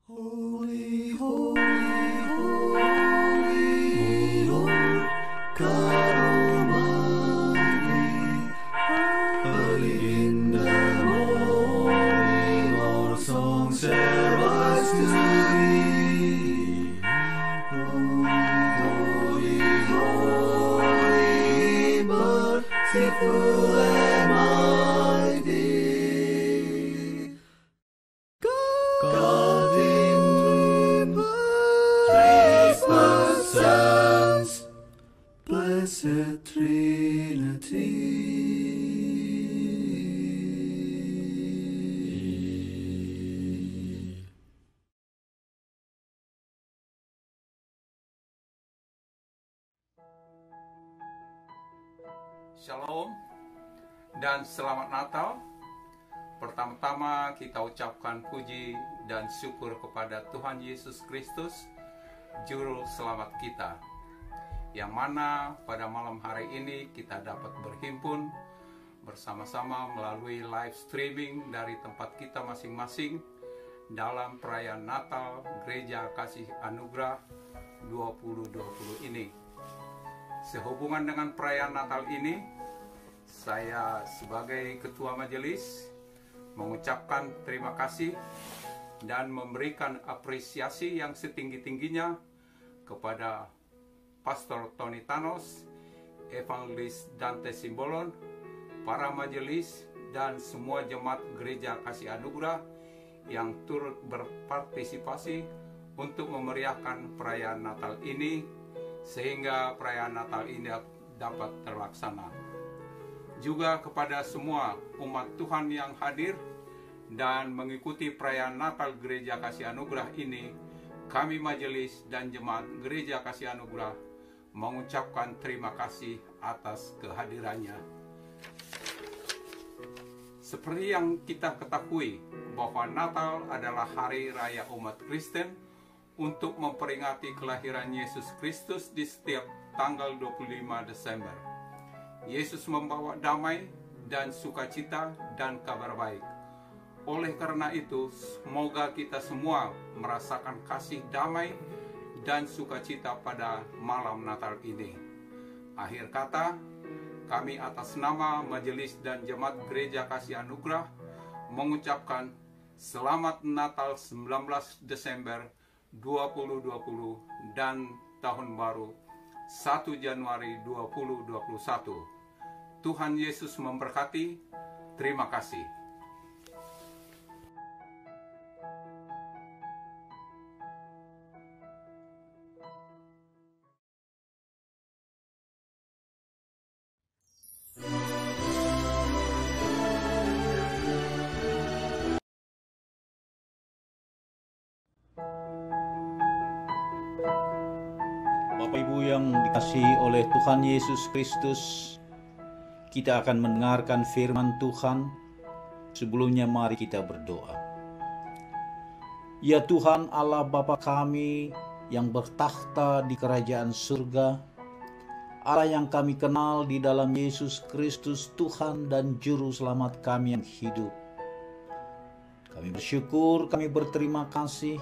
Holy, holy, holy, Lord God Almighty. Early in the morning, our song shall rise to thee. Holy, holy, merciful and mighty. God in three persons, blessed Trinity. Shalom dan selamat Natal. Pertama-tama kita ucapkan puji dan syukur kepada Tuhan Yesus Kristus, Juru Selamat kita, yang mana pada malam hari ini kita dapat berhimpun bersama-sama melalui live streaming dari tempat kita masing-masing dalam perayaan Natal Gereja Kasih Anugerah 2020 ini. Sehubungan dengan perayaan Natal ini, saya sebagai Ketua Majelis mengucapkan terima kasih dan memberikan apresiasi yang setinggi-tingginya kepada Pastor Tony Thanos, Evangelis Dante Simbolon, para majelis, dan semua jemaat Gereja Kasih Anugerah yang turut berpartisipasi untuk memeriahkan perayaan Natal ini, sehingga perayaan Natal ini dapat terlaksana. Juga kepada semua umat Tuhan yang hadir dan mengikuti perayaan Natal Gereja Kasih Anugerah ini, kami majelis dan jemaat Gereja Kasih Anugerah mengucapkan terima kasih atas kehadirannya. Seperti yang kita ketahui bahwa Natal adalah hari raya umat Kristen untuk memperingati kelahiran Yesus Kristus di setiap tanggal 25 Desember. Yesus membawa damai dan sukacita dan kabar baik. Oleh karena itu, semoga kita semua merasakan kasih damai dan sukacita pada malam Natal ini. Akhir kata, kami atas nama Majelis dan Jemaat Gereja Kasih Anugerah mengucapkan Selamat Natal 19 Desember 2020 dan Tahun Baru 1 Januari 2021. Tuhan Yesus memberkati. Terima kasih. Bapak Ibu yang dikasihi oleh Tuhan Yesus Kristus, kita akan mendengarkan firman Tuhan. Sebelumnya mari kita berdoa. Ya Tuhan Allah Bapa kami yang bertakhta di kerajaan surga, Allah yang kami kenal di dalam Yesus Kristus Tuhan dan Juru Selamat kami yang hidup. Kami bersyukur, kami berterima kasih,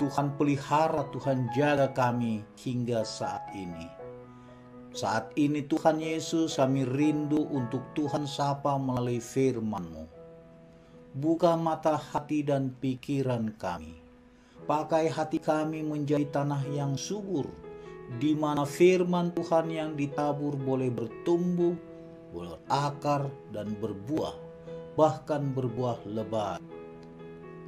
Tuhan pelihara, Tuhan jaga kami hingga saat ini. Saat ini Tuhan Yesus, kami rindu untuk Tuhan sapa melalui firman-Mu. Buka mata hati dan pikiran kami. Pakai hati kami menjadi tanah yang subur, di mana firman Tuhan yang ditabur boleh bertumbuh, berakar dan berbuah, bahkan berbuah lebat.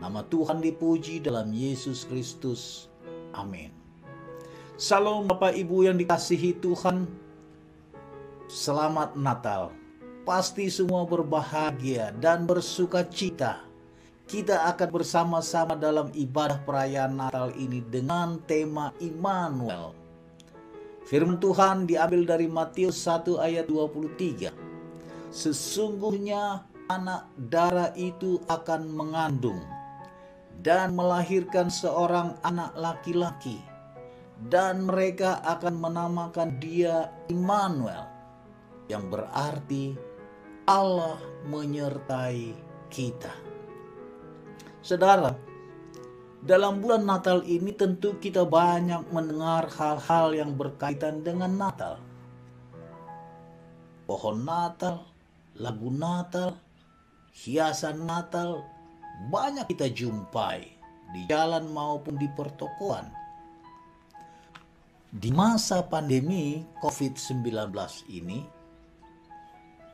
Nama Tuhan dipuji dalam Yesus Kristus. Amin. Salam Bapak Ibu yang dikasihi Tuhan. Selamat Natal. Pasti semua berbahagia dan bersuka cita. Kita akan bersama-sama dalam ibadah perayaan Natal ini dengan tema Immanuel. Firman Tuhan diambil dari Matius 1 ayat 23. Sesungguhnya anak darah itu akan mengandung dan melahirkan seorang anak laki-laki, dan mereka akan menamakan dia Immanuel, yang berarti Allah menyertai kita. Saudara, Dalam bulan Natal ini tentu kita banyak mendengar hal-hal yang berkaitan dengan Natal. Pohon Natal, lagu Natal, hiasan Natal, banyak kita jumpai di jalan maupun di pertokoan. Di masa pandemi COVID-19 ini,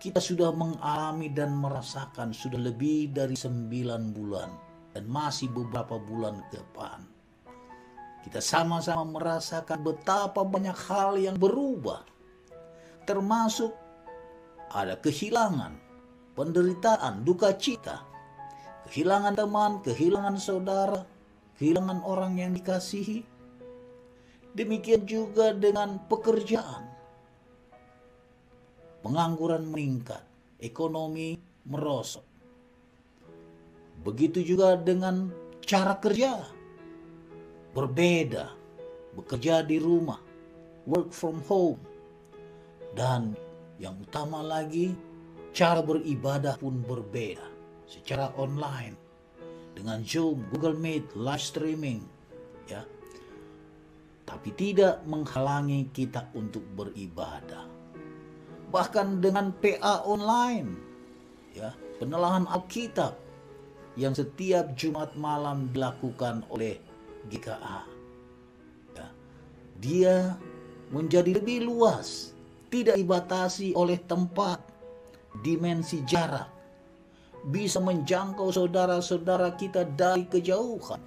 kita sudah mengalami dan merasakan sudah lebih dari 9 bulan dan masih beberapa bulan ke depan. Kita sama-sama merasakan betapa banyak hal yang berubah, termasuk ada kehilangan, penderitaan, duka cita, kehilangan teman, kehilangan saudara, kehilangan orang yang dikasihi. Demikian juga dengan pekerjaan. Pengangguran meningkat, ekonomi merosot. Begitu juga dengan cara kerja. Berbeda, bekerja di rumah, work from home. Dan yang utama lagi, cara beribadah pun berbeda. Secara online, dengan Zoom, Google Meet, live streaming, ya. Tapi tidak menghalangi kita untuk beribadah. Bahkan dengan PA online, ya, penelahan Alkitab yang setiap Jumat malam dilakukan oleh GKA. Ya, dia menjadi lebih luas, tidak dibatasi oleh tempat, dimensi jarak, bisa menjangkau saudara-saudara kita dari kejauhan,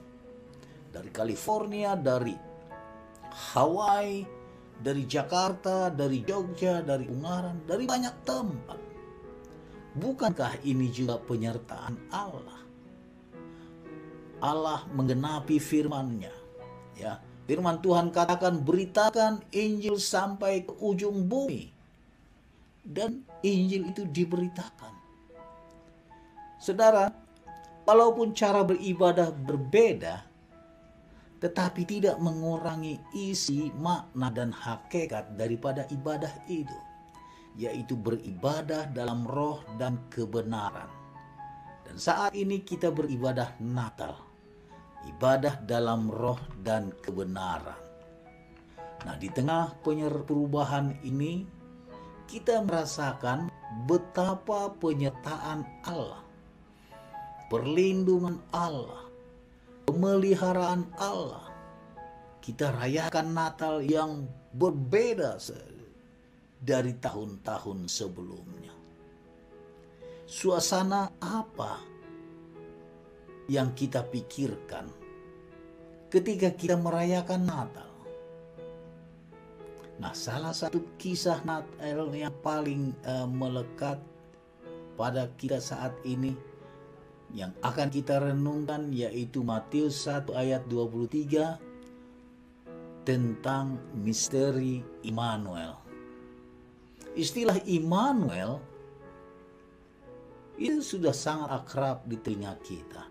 dari California, dari Hawaii, dari Jakarta, dari Jogja, dari Ungaran, dari banyak tempat. Bukankah ini juga penyertaan Allah? Allah menggenapi firman-Nya. Ya, firman Tuhan katakan, beritakan Injil sampai ke ujung bumi. Dan Injil itu diberitakan. Saudara, walaupun cara beribadah berbeda, tetapi tidak mengurangi isi, makna, dan hakikat daripada ibadah itu, yaitu beribadah dalam roh dan kebenaran. Dan saat ini kita beribadah Natal, ibadah dalam roh dan kebenaran. Nah, di tengah perubahan ini, kita merasakan betapa penyertaan Allah, perlindungan Allah, pemeliharaan Allah. Kita rayakan Natal yang berbeda dari tahun-tahun sebelumnya. Suasana apa yang kita pikirkan ketika kita merayakan Natal? Nah, salah satu kisah Natal yang paling melekat pada kita saat ini yang akan kita renungkan yaitu Matius 1 ayat 23 tentang misteri Immanuel. Istilah Immanuel itu sudah sangat akrab di telinga kita.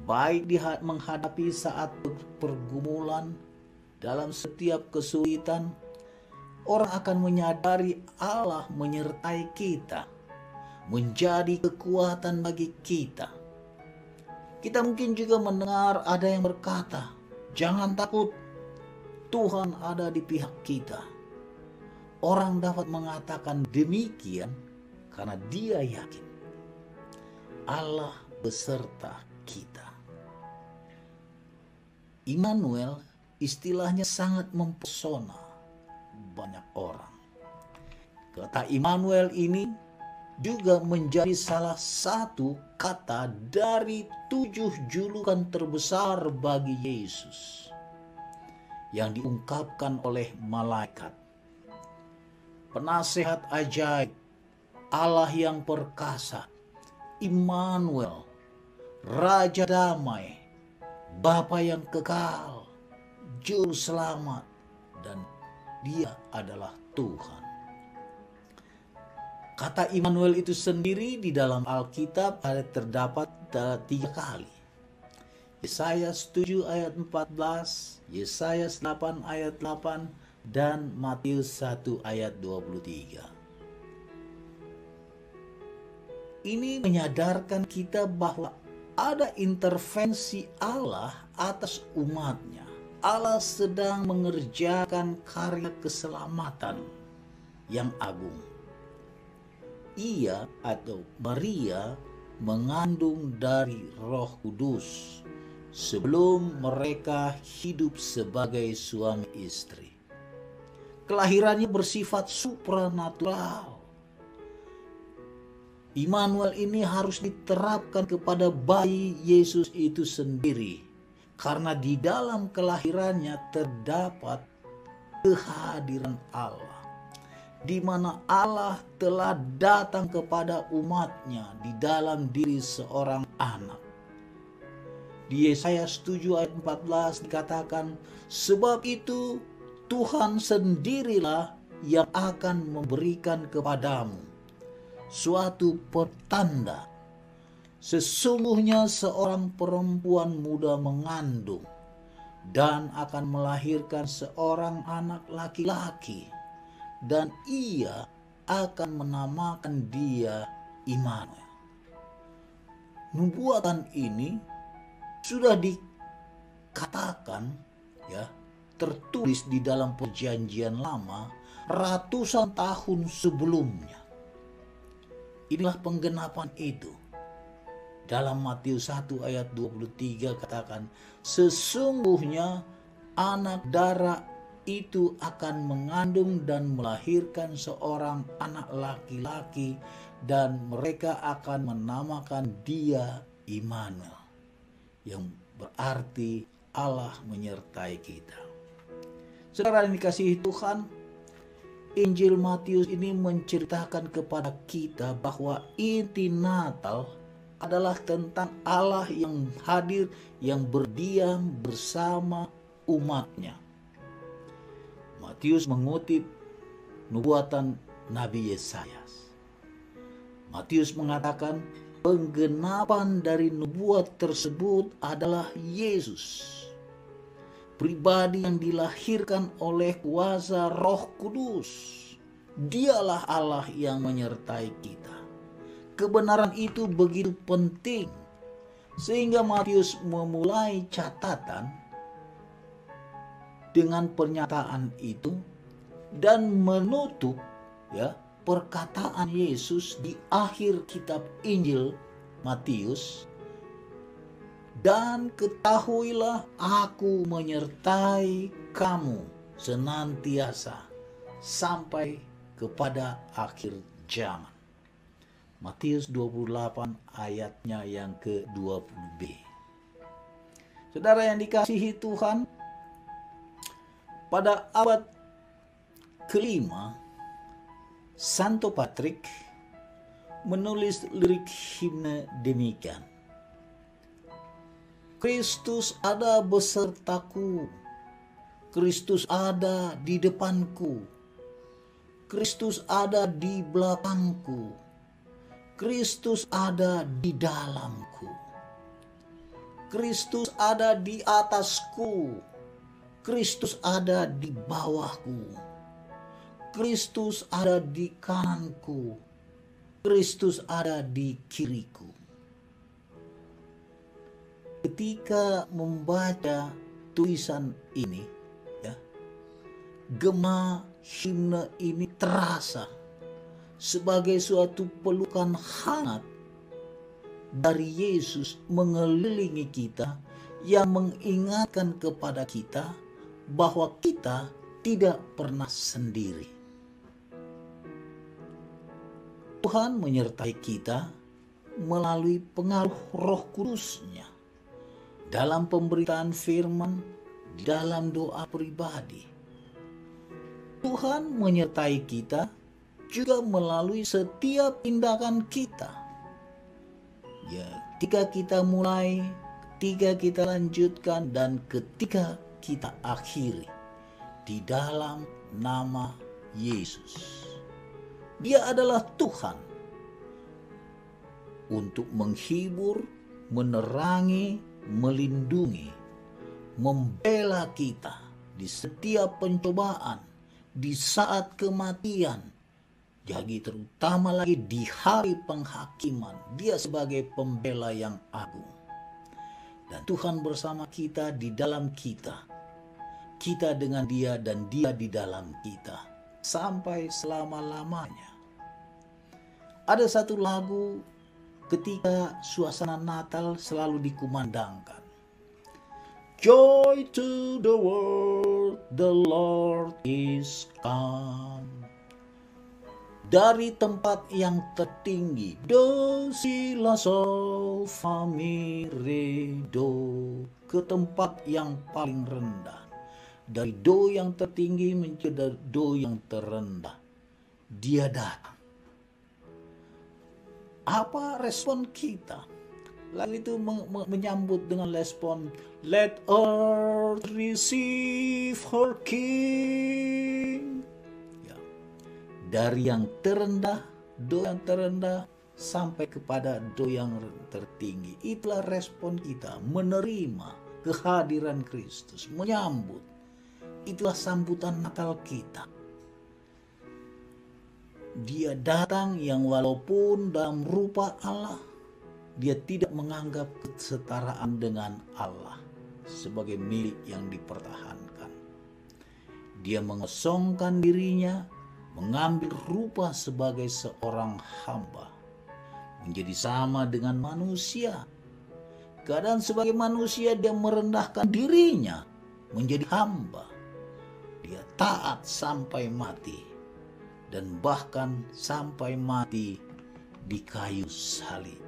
Baik menghadapi saat pergumulan, dalam setiap kesulitan, orang akan menyadari Allah menyertai kita, menjadi kekuatan bagi kita. Kita mungkin juga mendengar ada yang berkata, jangan takut, Tuhan ada di pihak kita. Orang dapat mengatakan demikian karena dia yakin Allah beserta kita. Immanuel istilahnya sangat mempesona banyak orang. Kata Immanuel ini juga menjadi salah satu kata dari 7 julukan terbesar bagi Yesus yang diungkapkan oleh malaikat. Penasehat ajaib, Allah yang perkasa, Immanuel, Raja damai, Bapa yang kekal, Juru selamat, dan Dia adalah Tuhan. Kata Immanuel itu sendiri di dalam Alkitab terdapat 3 kali. Yesaya 7 ayat 14, Yesaya 8 ayat 8, dan Matius 1 ayat 23. Ini menyadarkan kita bahwa ada intervensi Allah atas umatnya. Allah sedang mengerjakan karya keselamatan yang agung. Ia atau Maria mengandung dari Roh Kudus sebelum mereka hidup sebagai suami istri. Kelahirannya bersifat supranatural. Immanuel ini harus diterapkan kepada bayi Yesus itu sendiri, karena di dalam kelahirannya terdapat kehadiran Allah, di mana Allah telah datang kepada umatnya di dalam diri seorang anak. Di Yesaya 7 ayat 14 dikatakan, sebab itu Tuhan sendirilah yang akan memberikan kepadamu suatu pertanda. Sesungguhnya seorang perempuan muda mengandung dan akan melahirkan seorang anak laki-laki, dan ia akan menamakan dia Immanuel. Nubuatan ini sudah dikatakan, ya, tertulis di dalam Perjanjian Lama ratusan tahun sebelumnya. Inilah penggenapan itu. Dalam Matius 1 ayat 23 katakan, sesungguhnya anak darah itu akan mengandung dan melahirkan seorang anak laki-laki, dan mereka akan menamakan dia Immanuel, yang berarti Allah menyertai kita. Saudara yang dikasihi Tuhan, Injil Matius ini menceritakan kepada kita bahwa inti Natal adalah tentang Allah yang hadir, yang berdiam bersama umatnya. Matius mengutip nubuatan Nabi Yesaya. Matius mengatakan penggenapan dari nubuat tersebut adalah Yesus, pribadi yang dilahirkan oleh kuasa Roh Kudus. Dialah Allah yang menyertai kita. Kebenaran itu begitu penting sehingga Matius memulai catatan dengan pernyataan itu dan menutup, ya, perkataan Yesus di akhir kitab Injil Matius. Dan ketahuilah aku menyertai kamu senantiasa sampai kepada akhir zaman. Matius 28 ayatnya yang ke-20b. Saudara yang dikasihi Tuhan, pada abad kelima, Santo Patrick menulis lirik himne demikian. Kristus ada besertaku, Kristus ada di depanku, Kristus ada di belakangku, Kristus ada di dalamku, Kristus ada di atasku, Kristus ada di bawahku, Kristus ada di kananku, Kristus ada di kiriku. Ketika membaca tulisan ini, ya, gema himne ini terasa sebagai suatu pelukan hangat dari Yesus mengelilingi kita, yang mengingatkan kepada kita bahwa kita tidak pernah sendiri. Tuhan menyertai kita melalui pengaruh Roh Kudus-Nya dalam pemberitaan firman, dalam doa pribadi. Tuhan menyertai kita juga melalui setiap tindakan kita. Ya, ketika kita mulai, ketika kita lanjutkan, dan ketika kita akhiri di dalam nama Yesus. Dia adalah Tuhan untuk menghibur, menerangi, melindungi, membela kita di setiap pencobaan, di saat kematian, jadi terutama lagi di hari penghakiman. Dia sebagai pembela yang agung. Dan Tuhan bersama kita, di dalam kita. Kita dengan Dia dan Dia di dalam kita. Sampai selama-lamanya. Ada satu lagu ketika suasana Natal selalu dikumandangkan. Joy to the world, the Lord is come. Dari tempat yang tertinggi, do si la sol fa mi re do, ke tempat yang paling rendah. Dari do yang tertinggi menjadi do yang terendah. Dia datang. Apa respon kita? Lalu itu menyambut dengan respon, let earth receive her king. Dari yang terendah, do yang terendah, sampai kepada do yang tertinggi. Itulah respon kita, menerima kehadiran Kristus, menyambut. Itulah sambutan Natal kita. Dia datang yang walaupun dalam rupa Allah, dia tidak menganggap kesetaraan dengan Allah sebagai milik yang dipertahankan. Dia mengosongkan dirinya, mengambil rupa sebagai seorang hamba, menjadi sama dengan manusia. Keadaan sebagai manusia, dia merendahkan dirinya menjadi hamba. Dia taat sampai mati, dan bahkan sampai mati di kayu salib.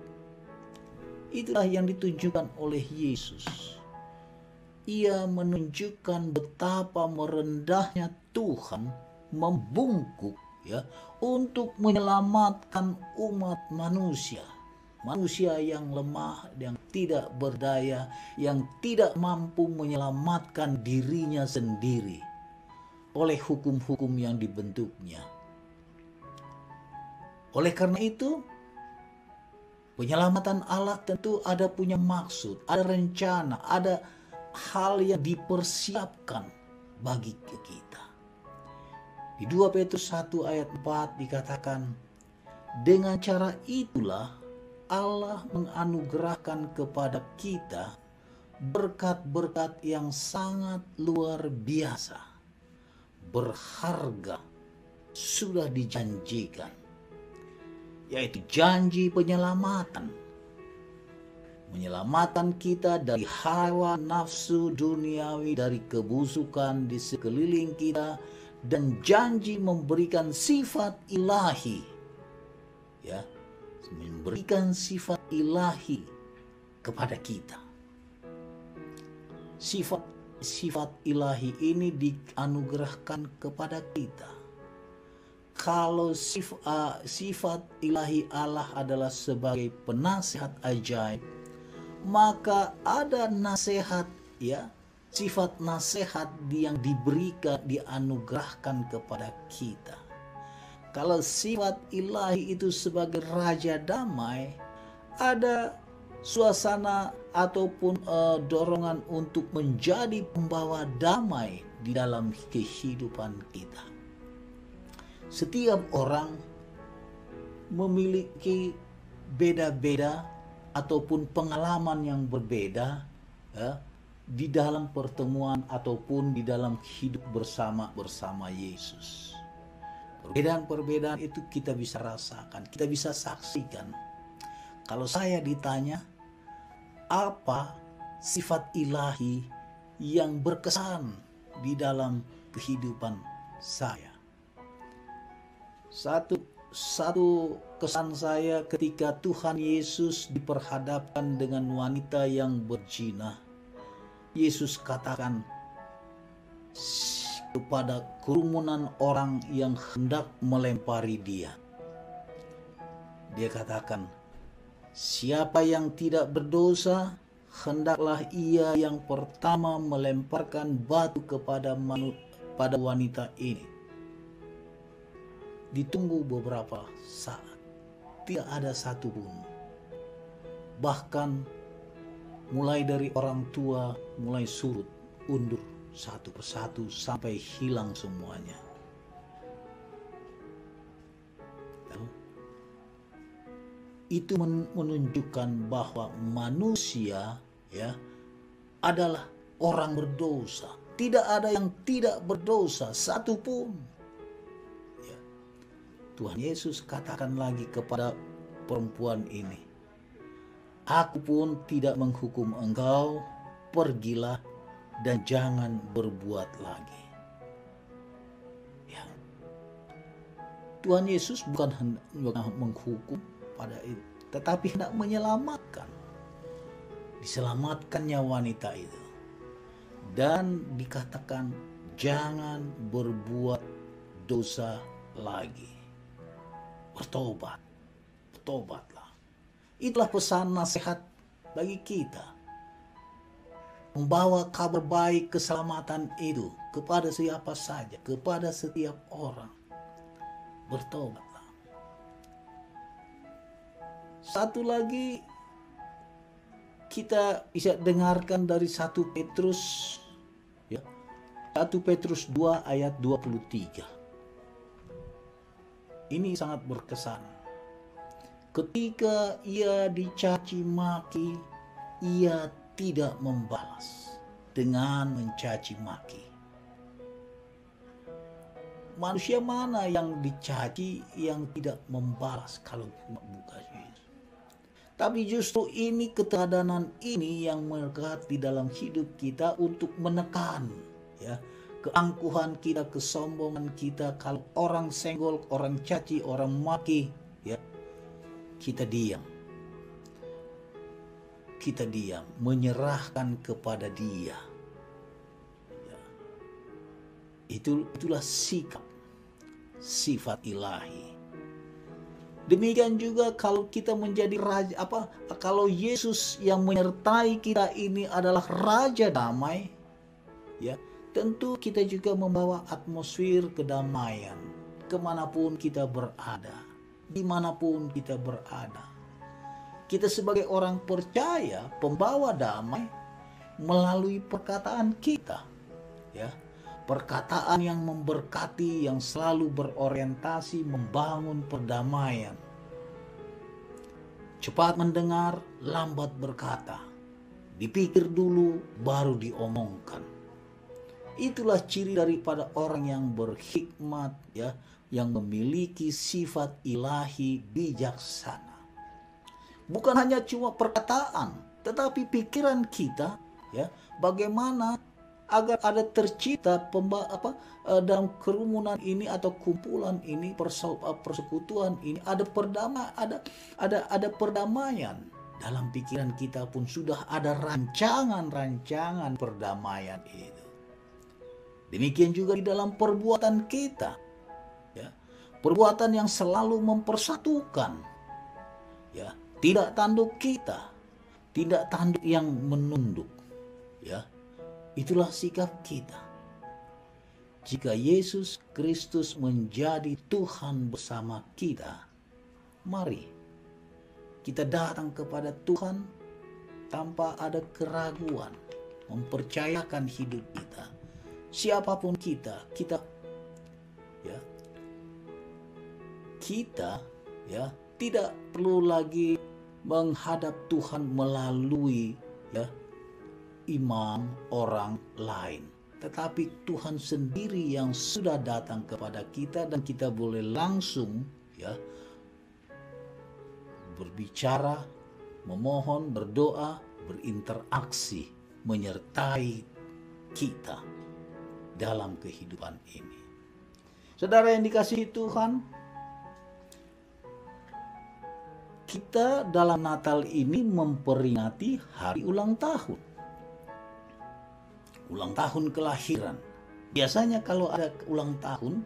Itulah yang ditunjukkan oleh Yesus. Ia menunjukkan betapa merendahnya Tuhan membungkuk untuk menyelamatkan umat manusia. Manusia yang lemah, yang tidak berdaya, yang tidak mampu menyelamatkan dirinya sendiri oleh hukum-hukum yang dibentuknya. Oleh karena itu, penyelamatan Allah tentu ada punya maksud, ada rencana, ada hal yang dipersiapkan bagi kita. Di 2 Petrus 1 ayat 4 dikatakan, dengan cara itulah Allah menganugerahkan kepada kita berkat-berkat yang sangat luar biasa, berharga, sudah dijanjikan, yaitu janji penyelamatan. Menyelamatkan kita dari hawa nafsu duniawi, dari kebusukan di sekeliling kita, dan janji memberikan sifat ilahi, memberikan sifat ilahi kepada kita. Sifat ilahi ini dianugerahkan kepada kita. Kalau sifat ilahi Allah adalah sebagai penasihat ajaib, maka ada nasihat, sifat nasihat yang diberikan, dianugerahkan kepada kita. Kalau sifat ilahi itu sebagai raja damai, ada suasana ataupun dorongan untuk menjadi pembawa damai di dalam kehidupan kita. Setiap orang memiliki beda-beda ataupun pengalaman yang berbeda, di dalam pertemuan ataupun di dalam hidup bersama Yesus. Perbedaan-perbedaan itu kita bisa rasakan, kita bisa saksikan. Kalau saya ditanya, apa sifat ilahi yang berkesan di dalam kehidupan saya? Satu kesan saya ketika Tuhan Yesus diperhadapkan dengan wanita yang berzina. Yesus katakan kepada kerumunan orang yang hendak melempari dia. Dia katakan, siapa yang tidak berdosa, hendaklah ia yang pertama melemparkan batu kepada wanita ini. Ditunggu beberapa saat, tidak ada satupun. Bahkan mulai dari orang tua mulai surut, undur satu persatu sampai hilang semuanya. Itu menunjukkan bahwa manusia adalah orang berdosa. Tidak ada yang tidak berdosa satupun. Ya. Tuhan Yesus katakan lagi kepada perempuan ini, aku pun tidak menghukum engkau, pergilah dan jangan berbuat lagi. Ya. Tuhan Yesus bukan hendak menghukum pada itu, tetapi hendak menyelamatkan. Diselamatkannya wanita itu. Dan dikatakan jangan berbuat dosa lagi. Bertobat. Bertobatlah. Itulah pesan nasihat bagi kita. Membawa kabar baik keselamatan itu kepada siapa saja, kepada setiap orang. Bertobatlah. Satu lagi kita bisa dengarkan dari 1 Petrus, ya, 1 Petrus 2 ayat 23. Ini sangat berkesan. Ketika ia dicaci maki, ia tidak membalas dengan mencaci maki. Manusia mana yang dicaci yang tidak membalas kalau bukan Yesus? Tapi justru ini keteladanan ini yang melekat di dalam hidup kita untuk menekan, ya, keangkuhan kita, kesombongan kita. Kalau orang senggol, orang caci, orang maki, ya, kita diam. Kita diam, menyerahkan kepada Dia. Ya. Itulah sikap, sifat ilahi. Demikian juga kalau kita menjadi raja, kalau Yesus yang menyertai kita ini adalah raja damai, ya, tentu kita juga membawa atmosfer kedamaian kemanapun kita berada, dimanapun kita berada. Kita sebagai orang percaya, pembawa damai melalui perkataan kita, ya, perkataan yang memberkati, yang selalu berorientasi membangun perdamaian. Cepat mendengar, lambat berkata. Dipikir dulu, baru diomongkan. Itulah ciri daripada orang yang berhikmat, ya, yang memiliki sifat ilahi bijaksana. Bukan hanya cuma perkataan, tetapi pikiran kita, ya, bagaimana agar ada tercipta dalam kerumunan ini atau kumpulan ini, persekutuan ini, ada perdamaian. Dalam pikiran kita pun sudah ada rancangan perdamaian itu. Demikian juga di dalam perbuatan kita, ya, perbuatan yang selalu mempersatukan, ya, tidak tanduk kita, tidak tanduk yang menunduk, ya. Itulah sikap kita. Jika Yesus Kristus menjadi Tuhan bersama kita, mari kita datang kepada Tuhan tanpa ada keraguan, mempercayakan hidup kita. Siapapun kita ya, tidak perlu lagi menghadap Tuhan melalui, ya, imam orang lain, tetapi Tuhan sendiri yang sudah datang kepada kita, dan kita boleh langsung, ya, berbicara, memohon, berdoa, berinteraksi, menyertai kita dalam kehidupan ini. Saudara yang dikasihi Tuhan, kita dalam Natal ini memperingati hari ulang tahun. Ulang tahun kelahiran. Biasanya kalau ada ulang tahun,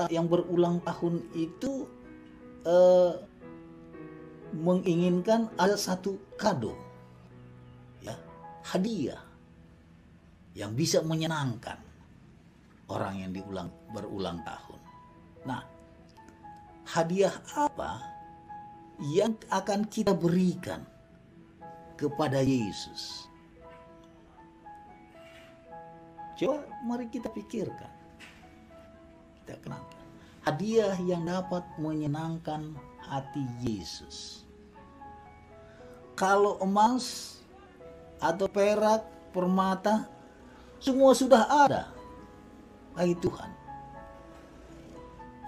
yang berulang tahun itu menginginkan ada satu kado, ya, hadiah yang bisa menyenangkan orang yang berulang tahun. Nah, hadiah apa yang akan kita berikan kepada Yesus? Coba mari kita pikirkan. Kita kenalkan. Hadiah yang dapat menyenangkan hati Yesus. Kalau emas, atau perak, permata, semua sudah ada bagi Tuhan.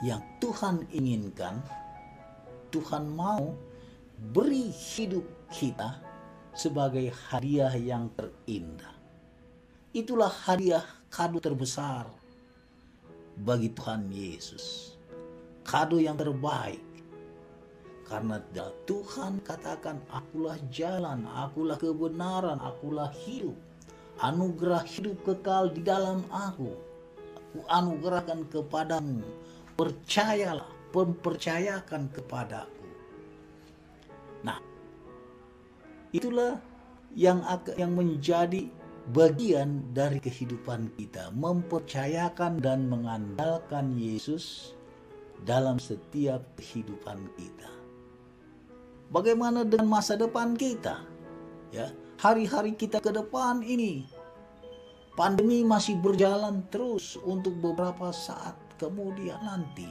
Yang Tuhan inginkan, Tuhan mau beri hidup kita sebagai hadiah yang terindah. Itulah hadiah kado terbesar bagi Tuhan Yesus. Kado yang terbaik. Karena Tuhan katakan, akulah jalan, akulah kebenaran, akulah hidup. Anugerah hidup kekal di dalam aku. Aku anugerahkan kepadamu. Percayalah, mempercayakan kepadaku. Nah, itulah yang menjadi bagian dari kehidupan kita. Mempercayakan dan mengandalkan Yesus dalam setiap kehidupan kita. Bagaimana dengan masa depan kita? Ya, hari-hari kita ke depan ini. Pandemi masih berjalan terus untuk beberapa saat kemudian nanti.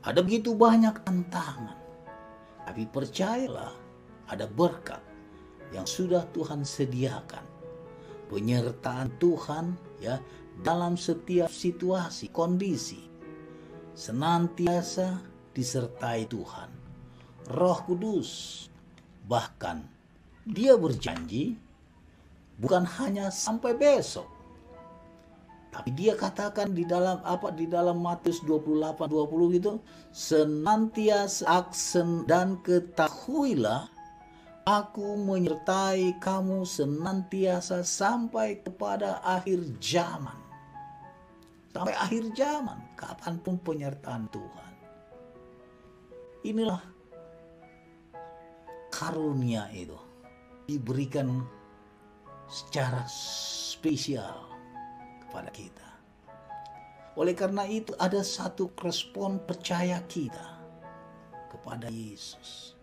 Ada begitu banyak tantangan. Tapi percayalah, ada berkat yang sudah Tuhan sediakan. Penyertaan Tuhan ya dalam setiap situasi, kondisi. Senantiasa disertai Tuhan. Roh Kudus bahkan dia berjanji bukan hanya sampai besok. Tapi dia katakan di dalam Matius 28:20 itu, senantiasa aksen dan ketahuilah aku menyertai kamu senantiasa sampai kepada akhir zaman. Sampai akhir zaman, kapanpun penyertaan Tuhan. Inilah karunia itu diberikan secara spesial kepada kita. Oleh karena itu ada satu respon percaya kita kepada Yesus.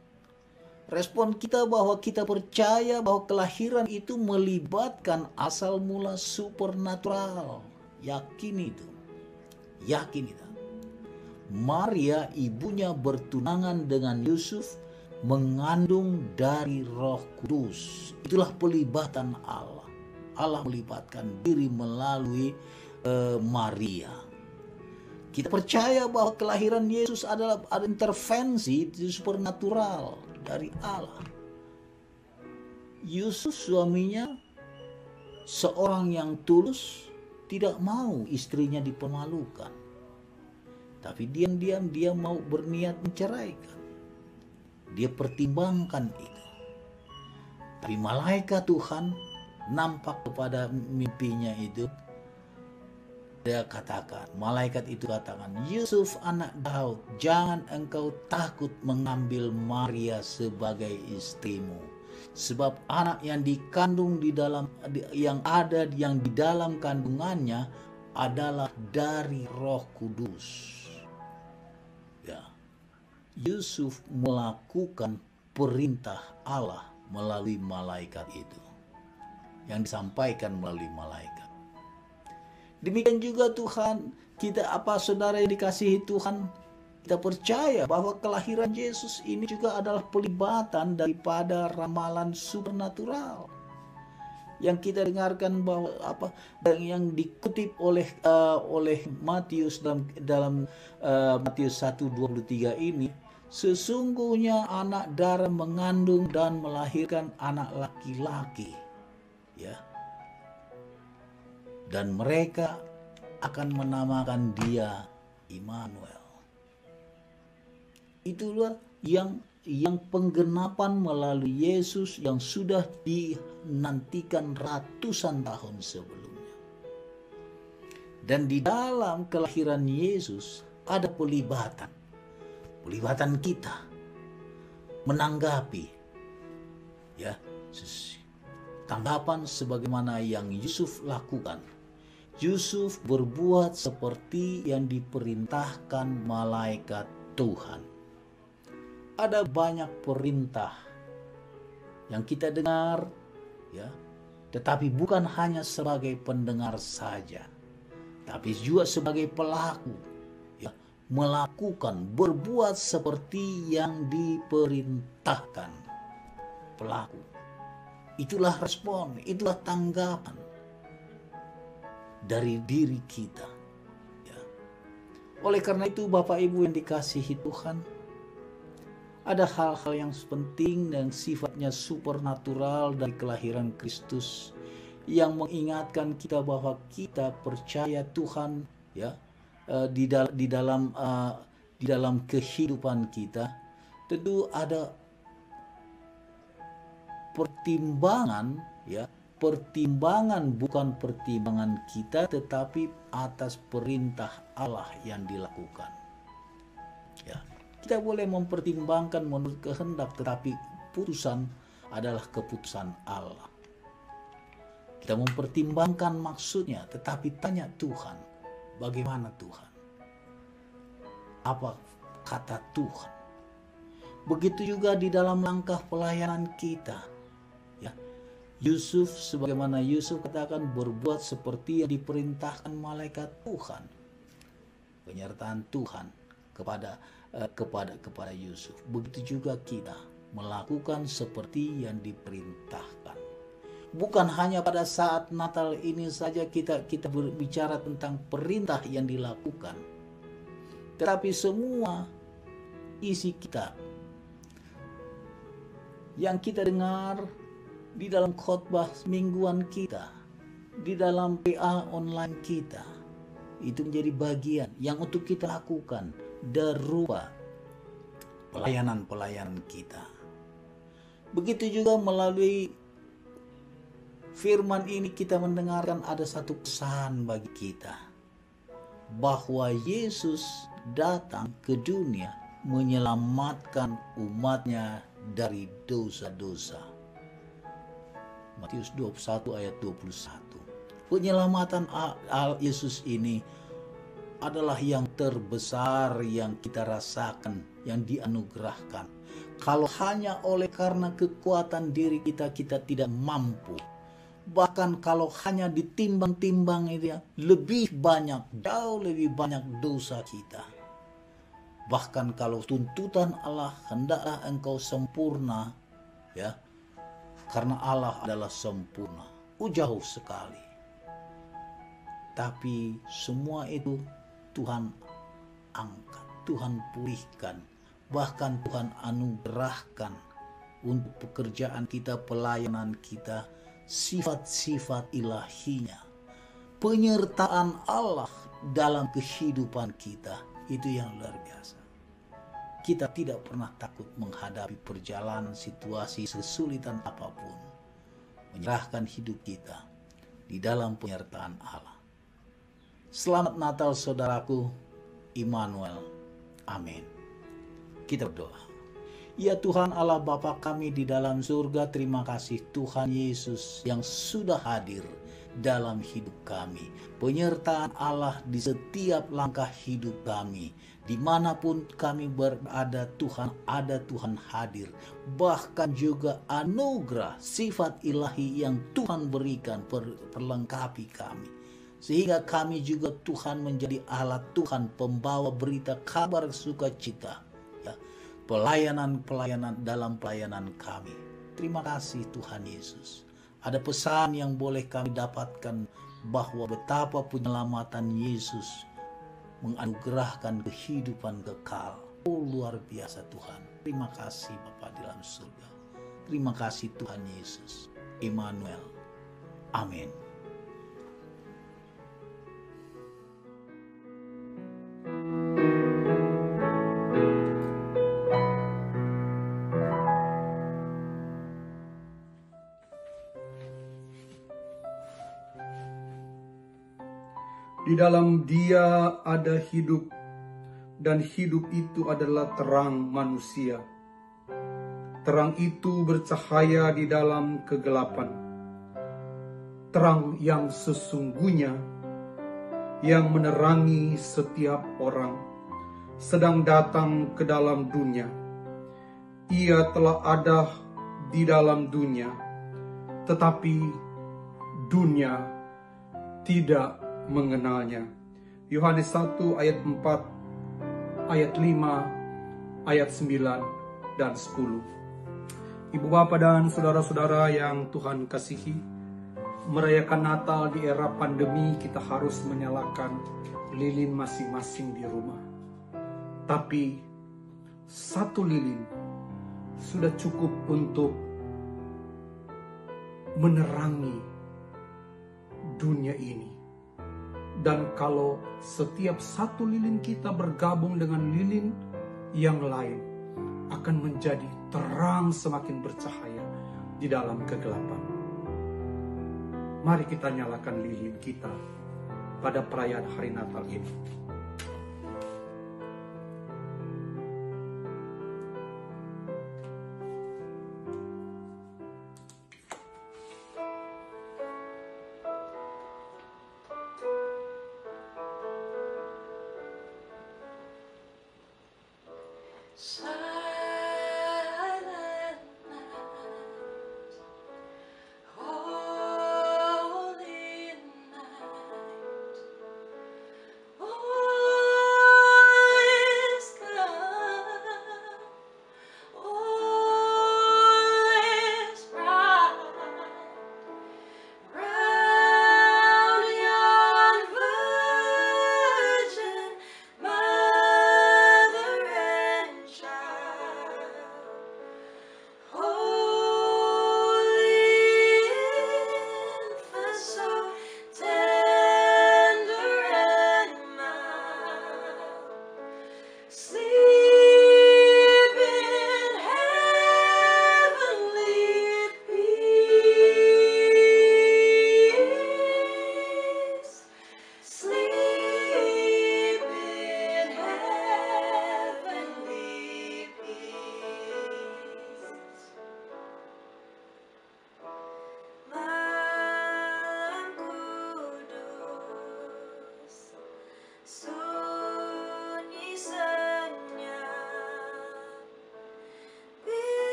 Respon kita bahwa kita percaya bahwa kelahiran itu melibatkan asal mula supernatural. Yakin itu. Yakin itu. Maria ibunya bertunangan dengan Yusuf mengandung dari Roh Kudus. Itulah pelibatan Allah. Allah melibatkan diri melalui Maria. Kita percaya bahwa kelahiran Yesus adalah intervensi supernatural dari Allah. Yusuf suaminya seorang yang tulus, tidak mau istrinya dipermalukan. Tapi diam-diam dia mau berniat menceraikan. Dia pertimbangkan itu. Tapi malaikat Tuhan nampak kepada mimpinya itu. Dia katakan, malaikat itu katakan, Yusuf anak Daud, jangan engkau takut mengambil Maria sebagai istrimu. Sebab anak yang dikandung di dalam kandungannya adalah dari Roh Kudus. Ya. Yusuf melakukan perintah Allah melalui malaikat itu. Yang disampaikan melalui malaikat. Demikian juga Tuhan, saudara yang dikasihi Tuhan, kita percaya bahwa kelahiran Yesus ini juga adalah pelibatan daripada ramalan supernatural. Yang kita dengarkan bahwa yang dikutip oleh Matius dalam Matius 1:23 ini, sesungguhnya anak darah mengandung dan melahirkan anak laki-laki. Ya. Dan mereka akan menamakan dia Immanuel. Itulah yang penggenapan melalui Yesus yang sudah dinantikan ratusan tahun sebelumnya. Dan di dalam kelahiran Yesus ada pelibatan kita menanggapi ya tanggapan sebagaimana yang Yusuf lakukan. Yusuf berbuat seperti yang diperintahkan malaikat Tuhan. Ada banyak perintah yang kita dengar, ya, tetapi bukan hanya sebagai pendengar saja, tapi juga sebagai pelaku, ya, melakukan, berbuat seperti yang diperintahkan. Pelaku. Itulah respon, itulah tanggapan dari diri kita. Ya. Oleh karena itu Bapak Ibu yang dikasihi Tuhan, ada hal-hal yang penting dan sifatnya supernatural dari kelahiran Kristus yang mengingatkan kita bahwa kita percaya Tuhan, ya, di dalam kehidupan kita. Tentu ada pertimbangan, ya, pertimbangan bukan pertimbangan kita, tetapi atas perintah Allah yang dilakukan. Ya, kita boleh mempertimbangkan menurut kehendak, tetapi putusan adalah keputusan Allah. Kita mempertimbangkan maksudnya, tetapi tanya Tuhan, bagaimana Tuhan? Apa kata Tuhan? Begitu juga di dalam langkah pelayanan kita. Ya, Yusuf, sebagaimana Yusuf katakan, berbuat seperti yang diperintahkan malaikat Tuhan. Penyertaan Tuhan kepada Yusuf. Begitu juga kita melakukan seperti yang diperintahkan. Bukan hanya pada saat Natal ini saja kita berbicara tentang perintah yang dilakukan, tetapi semua isi kita yang kita dengar di dalam khotbah mingguan kita, di dalam PA online kita, itu menjadi bagian yang untuk kita lakukan darupa pelayanan kita. Begitu juga melalui firman ini kita mendengarkan ada satu pesan bagi kita, bahwa Yesus datang ke dunia menyelamatkan umatnya dari dosa-dosa. Matius 21 ayat 21. Penyelamatan Yesus ini adalah yang terbesar yang kita rasakan, yang dianugerahkan. Kalau hanya oleh karena kekuatan diri kita tidak mampu. Bahkan kalau hanya ditimbang-timbang itu ya, lebih banyak, jauh lebih banyak dosa kita. Bahkan kalau tuntutan Allah, hendaklah engkau sempurna, ya, karena Allah adalah sempurna. Jauh sekali. Tapi semua itu Tuhan angkat, Tuhan pulihkan, bahkan Tuhan anugerahkan untuk pekerjaan kita, pelayanan kita, sifat-sifat ilahinya, penyertaan Allah dalam kehidupan kita. Itu yang luar biasa. Kita tidak pernah takut menghadapi perjalanan situasi sesulitan apapun. Menyerahkan hidup kita di dalam penyertaan Allah. Selamat Natal saudaraku, Immanuel. Amin. Kita berdoa. Ya Tuhan Allah Bapa kami di dalam surga, terima kasih Tuhan Yesus yang sudah hadir dalam hidup kami. Penyertaan Allah di setiap langkah hidup kami. Dimanapun kami berada, Tuhan ada, Tuhan hadir. Bahkan juga anugerah sifat ilahi yang Tuhan berikan perlengkapi kami. Sehingga kami juga Tuhan menjadi alat Tuhan, pembawa berita kabar sukacita. Ya, pelayanan dalam pelayanan kami. Terima kasih Tuhan Yesus. Ada pesan yang boleh kami dapatkan bahwa betapa penyelamatan Yesus menganugerahkan kehidupan kekal. Oh luar biasa Tuhan. Terima kasih Bapa di dalam surga. Terima kasih Tuhan Yesus. Immanuel. Amin. Di dalam Dia ada hidup, dan hidup itu adalah terang manusia. Terang itu bercahaya di dalam kegelapan. Terang yang sesungguhnya, yang menerangi setiap orang, sedang datang ke dalam dunia. Ia telah ada di dalam dunia, tetapi dunia tidak mengenalnya. Yohanes 1 ayat 4, ayat 5, ayat 9 dan 10. Ibu Bapa dan saudara-saudara yang Tuhan kasihi, merayakan Natal di era pandemi kita harus menyalakan lilin masing-masing di rumah. Tapi satu lilin sudah cukup untuk menerangi dunia ini. Dan kalau setiap satu lilin kita bergabung dengan lilin yang lain, akan menjadi terang semakin bercahaya di dalam kegelapan. Mari kita nyalakan lilin kita pada perayaan hari Natal ini.